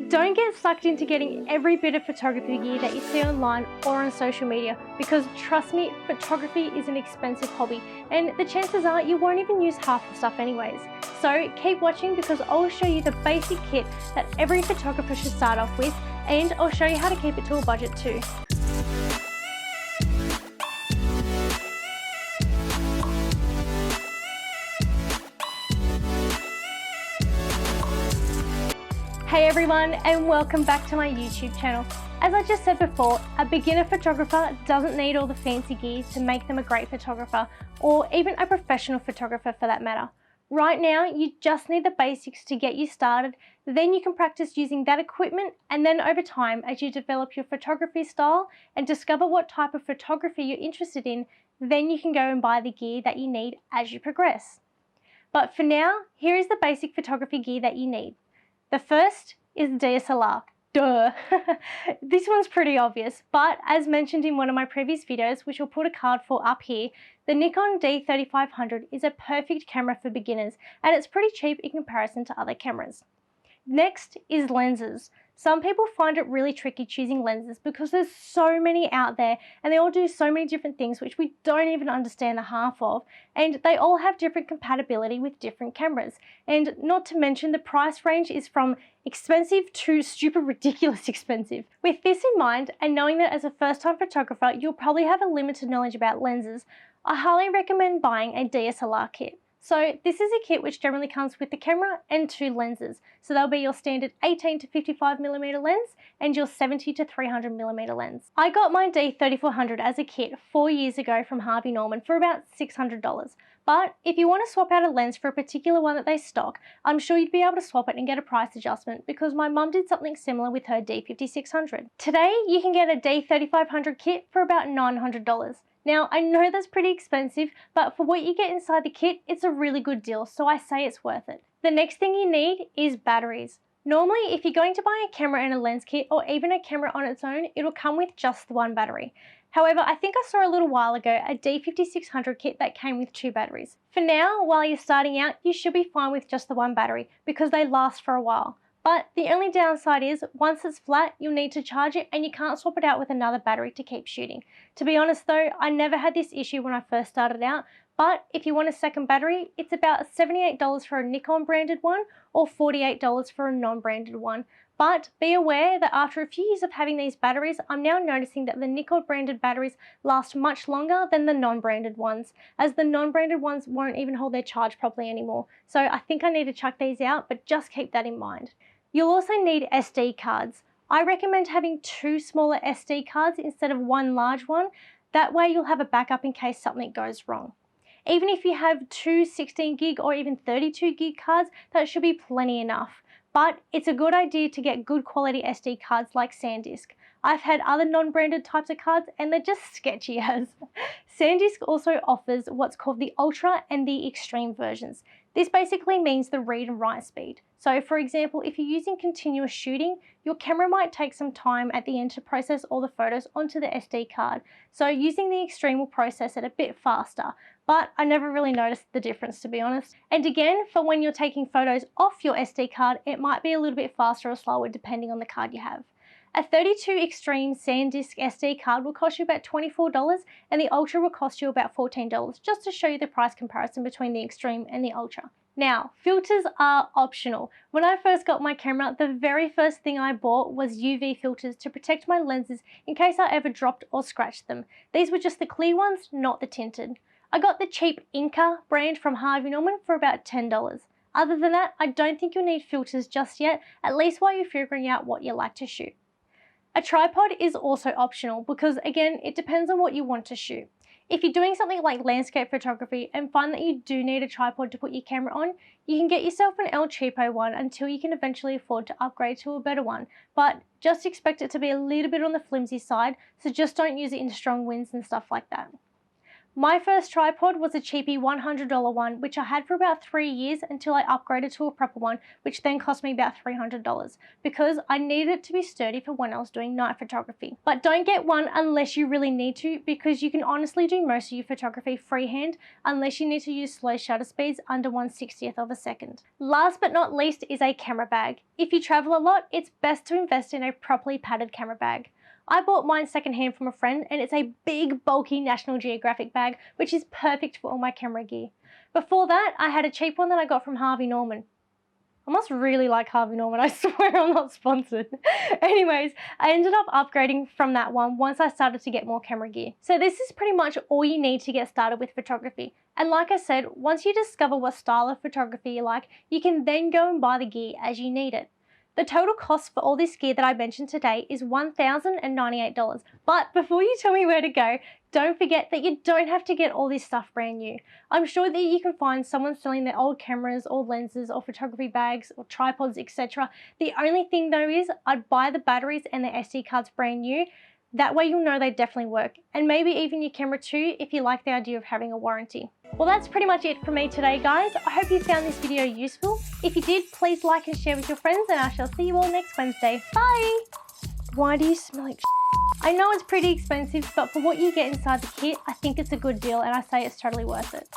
Don't get sucked into getting every bit of photography gear that you see online or on social media, because trust me, photography is an expensive hobby and the chances are you won't even use half the stuff anyways. So keep watching, because I'll show you the basic kit that every photographer should start off with, and I'll show you how to keep it to a budget too. Hey everyone, and welcome back to my YouTube channel. As I just said before, a beginner photographer doesn't need all the fancy gear to make them a great photographer, or even a professional photographer for that matter. Right now, you just need the basics to get you started, then you can practice using that equipment, and then over time, as you develop your photography style and discover what type of photography you're interested in, then you can go and buy the gear that you need as you progress. But for now, here is the basic photography gear that you need. The first is DSLR. Duh! This one's pretty obvious, but as mentioned in one of my previous videos, which I'll put a card for up here, the Nikon D3500 is a perfect camera for beginners, and it's pretty cheap in comparison to other cameras. Next is lenses. Some people find it really tricky choosing lenses because there's so many out there and they all do so many different things which we don't even understand the half of, and they all have different compatibility with different cameras. And not to mention, the price range is from expensive to stupid ridiculous expensive. With this in mind, and knowing that as a first-time photographer you'll probably have a limited knowledge about lenses, I highly recommend buying a DSLR kit. So this is a kit which generally comes with the camera and two lenses. So they'll be your standard 18 to 55mm lens and your 70 to 300mm lens. I got my D3400 as a kit 4 years ago from Harvey Norman for about $600. But if you want to swap out a lens for a particular one that they stock, I'm sure you'd be able to swap it and get a price adjustment, because my mum did something similar with her D5600. Today you can get a D3500 kit for about $900. Now, I know that's pretty expensive, but for what you get inside the kit, it's a really good deal, so I say it's worth it. The next thing you need is batteries. Normally, if you're going to buy a camera and a lens kit, or even a camera on its own, it'll come with just the one battery. However, I think I saw a little while ago a D5600 kit that came with two batteries. For now, while you're starting out, you should be fine with just the one battery, because they last for a while. But the only downside is, once it's flat, you'll need to charge it and you can't swap it out with another battery to keep shooting. To be honest though, I never had this issue when I first started out, but if you want a second battery, it's about $78 for a Nikon branded one or $48 for a non-branded one. But be aware that after a few years of having these batteries, I'm now noticing that the Nikon branded batteries last much longer than the non-branded ones, as the non-branded ones won't even hold their charge properly anymore. So I think I need to chuck these out, but just keep that in mind. You'll also need SD cards. I recommend having two smaller SD cards instead of one large one. That way you'll have a backup in case something goes wrong. Even if you have two 16 gig or even 32 gig cards, that should be plenty enough. But it's a good idea to get good quality SD cards like SanDisk. I've had other non-branded types of cards and they're just sketchy as. SanDisk also offers what's called the Ultra and the Extreme versions. This basically means the read and write speed. So for example, if you're using continuous shooting, your camera might take some time at the end to process all the photos onto the SD card. So using the Extreme will process it a bit faster, but I never really noticed the difference, to be honest. And again, for when you're taking photos off your SD card, it might be a little bit faster or slower depending on the card you have. A 32 Extreme SanDisk SD card will cost you about $24 and the Ultra will cost you about $14, just to show you the price comparison between the Extreme and the Ultra. Now, filters are optional. When I first got my camera, the very first thing I bought was UV filters to protect my lenses in case I ever dropped or scratched them. These were just the clear ones, not the tinted. I got the cheap Inca brand from Harvey Norman for about $10. Other than that, I don't think you'll need filters just yet, at least while you're figuring out what you like to shoot. A tripod is also optional because, again, it depends on what you want to shoot. If you're doing something like landscape photography and find that you do need a tripod to put your camera on, you can get yourself an El Cheapo one until you can eventually afford to upgrade to a better one. But just expect it to be a little bit on the flimsy side, so just don't use it in strong winds and stuff like that. My first tripod was a cheapy $100 one, which I had for about 3 years until I upgraded to a proper one, which then cost me about $300 because I needed it to be sturdy for when I was doing night photography. But don't get one unless you really need to, because you can honestly do most of your photography freehand unless you need to use slow shutter speeds under 1/60th of a second. Last but not least is a camera bag. If you travel a lot, it's best to invest in a properly padded camera bag. I bought mine secondhand from a friend, and it's a big, bulky National Geographic bag, which is perfect for all my camera gear. Before that, I had a cheap one that I got from Harvey Norman. I must really like Harvey Norman, I swear I'm not sponsored. Anyways, I ended up upgrading from that one once I started to get more camera gear. So this is pretty much all you need to get started with photography. And like I said, once you discover what style of photography you like, you can then go and buy the gear as you need it. The total cost for all this gear that I mentioned today is $1,098. But before you tell me where to go, don't forget that you don't have to get all this stuff brand new. I'm sure that you can find someone selling their old cameras or lenses or photography bags or tripods, etc. The only thing though is I'd buy the batteries and the SD cards brand new. That way you'll know they definitely work, and maybe even your camera too if you like the idea of having a warranty. Well, that's pretty much it from me today, guys. I hope you found this video useful. If you did, please like and share with your friends, and I shall see you all next Wednesday. Bye! Why do you smell like I know it's pretty expensive, but for what you get inside the kit, I think it's a good deal, and I say it's totally worth it.